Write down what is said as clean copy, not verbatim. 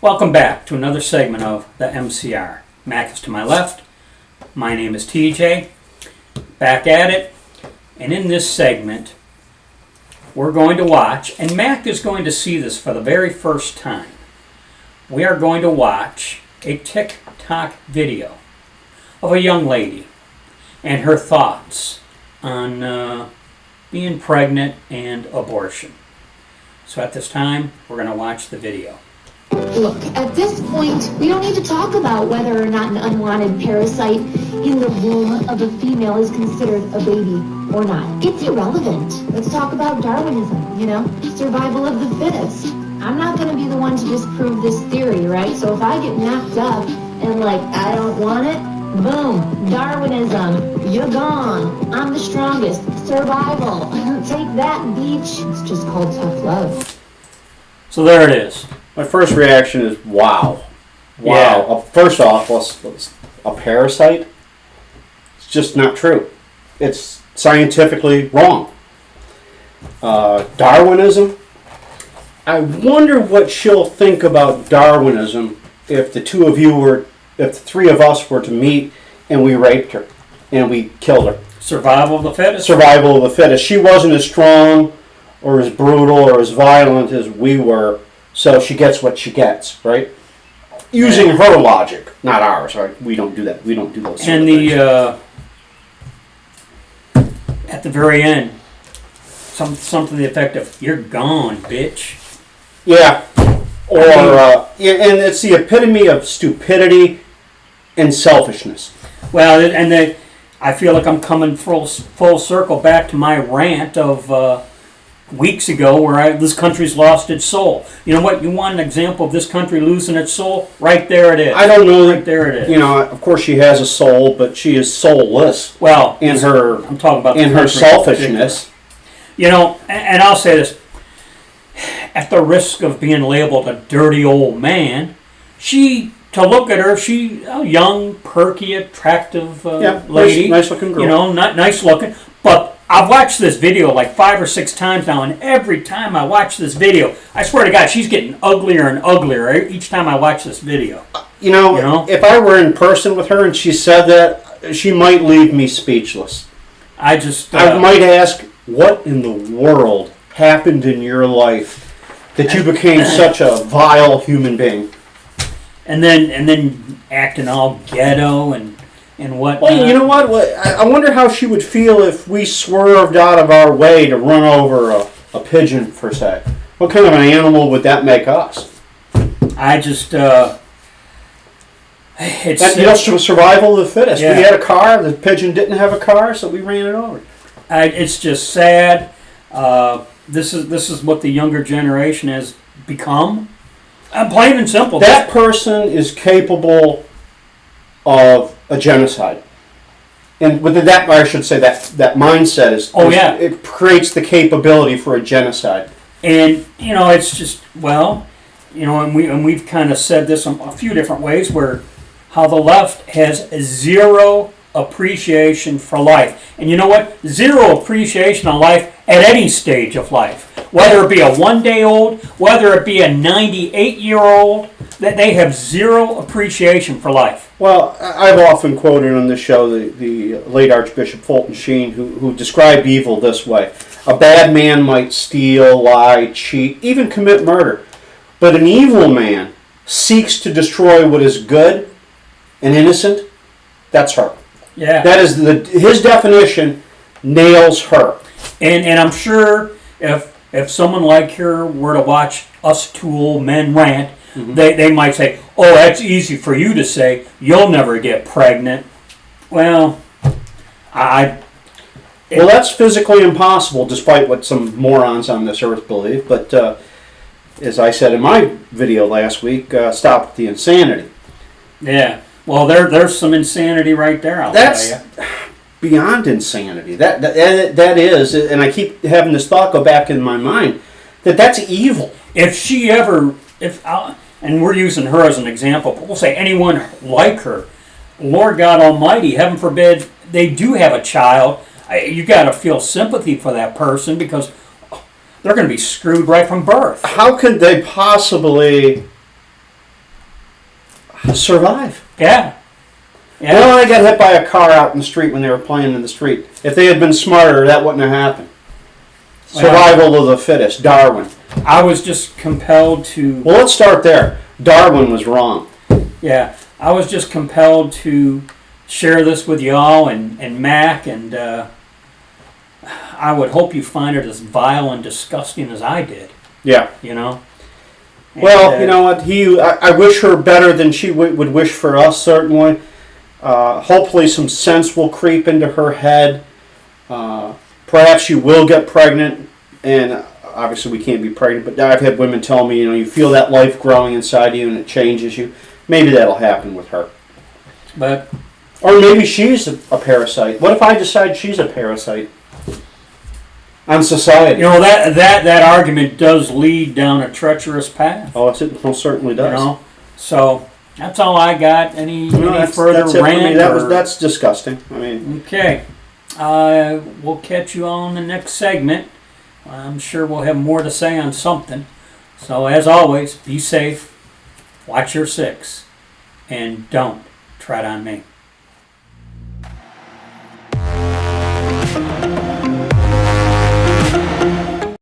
Welcome back to another segment of the MCR. Mac is to my left. My name is TJ. Back at it. And in this segment, we're going to watch, and Mac is going to see this for the very first time. We are going to watch a Tik Tok video of a young lady and her thoughts on being pregnant and abortion. So at this time, we're going to watch the video. Look, at this point, we don't need to talk about whether or not an unwanted parasite in the womb of a female is considered a baby or not. It's irrelevant. Let's talk about Darwinism, survival of the fittest. I'm not going to be the one to disprove this theory, right? So if I get knocked up and I don't want it, boom, Darwinism, you're gone. I'm the strongest. Survival. Take that, beach. It's just called tough love. So there it is. My first reaction is, wow. Yeah. First off, a parasite? It's just not true. It's scientifically wrong. Darwinism? I wonder what she'll think about Darwinism if the three of us were to meet and we raped her and we killed her. Survival of the fittest? Survival of the fittest. She wasn't as strong or as brutal or as violent as we were. So she gets what she gets, right? Using her logic, not ours. Right? We don't do that. We don't do those. And at the very end, something to the effect of "You're gone, bitch." Yeah. And it's the epitome of stupidity and selfishness. Well, I feel like I'm coming full circle back to my rant of weeks ago where this country's lost its soul. You know what? You want an example of this country losing its soul? Right there it is. I don't know. Right there it is. Of course she has a soul, but she is soulless. Well, I'm talking about her selfishness. And I'll say this. At the risk of being labeled a dirty old man, to look at her, she a young, perky, attractive lady. Nice looking girl. Not nice looking, but I've watched this video 5 or 6 times now, and every time I watch this video, I swear to God, she's getting uglier and uglier each time I watch this video. If I were in person with her and she said that, she might leave me speechless. I might ask, what in the world happened in your life that you became such a vile human being? And then acting all ghetto and whatnot. Well, you know what? I wonder how she would feel if we swerved out of our way to run over a pigeon, per se. What kind of an animal would that make us? It's survival of the fittest. Yeah. We had a car, the pigeon didn't have a car, so we ran it over. It's just sad. This is what the younger generation has become. Plain and simple. That person is capable of a genocide. And with that, I should say that mindset is... It creates the capability for a genocide. And, it's just, and we've kind of said this in a few different ways where how the left has zero appreciation for life. And you know what? Zero appreciation of life at any stage of life. Whether it be a 1-day-old, whether it be a 98-year-old, that they have zero appreciation for life. Well, I've often quoted on this show the late Archbishop Fulton Sheen, who described evil this way. A bad man might steal, lie, cheat, even commit murder. But an evil man seeks to destroy what is good and innocent. That's her. Yeah. That is his definition nails her. And I'm sure if someone like her were to watch us two old men rant, mm-hmm. they might say, "Oh, that's easy for you to say. You'll never get pregnant." Well, that's physically impossible, despite what some morons on this earth believe. But as I said in my video last week, stop with the insanity. Yeah. Well, there's some insanity right there. I'll tell you. Beyond insanity. That is, and I keep having this thought go back in my mind, that's evil. And we're using her as an example, but we'll say anyone like her, Lord God Almighty, heaven forbid, they do have a child, you got to feel sympathy for that person because they're going to be screwed right from birth. How could they possibly survive. Yeah. Yeah. Well, they got hit by a car out in the street when they were playing in the street. If they had been smarter, that wouldn't have happened. Survival of the fittest, Darwin. I was just compelled to. Well, let's start there. Darwin was wrong. Yeah, I was just compelled to share this with y'all and Mac, and I would hope you find it as vile and disgusting as I did. Yeah. You know. And, Well, you know what? I wish her better than she would wish for us. Certainly. Hopefully, some sense will creep into her head. Perhaps she will get pregnant, and obviously we can't be pregnant. But I've had women tell me, you feel that life growing inside you, and it changes you. Maybe that'll happen with her. But. Or maybe she's a parasite. What if I decide she's a parasite on society? You know, that argument does lead down a treacherous path. Oh, it most certainly does. You know, so that's all I got. Any That's further it for me. rant? That's disgusting. I mean, Okay. We'll catch you on the next segment. I'm sure we'll have more to say on something. So as always, be safe, watch your six, and don't tread on me.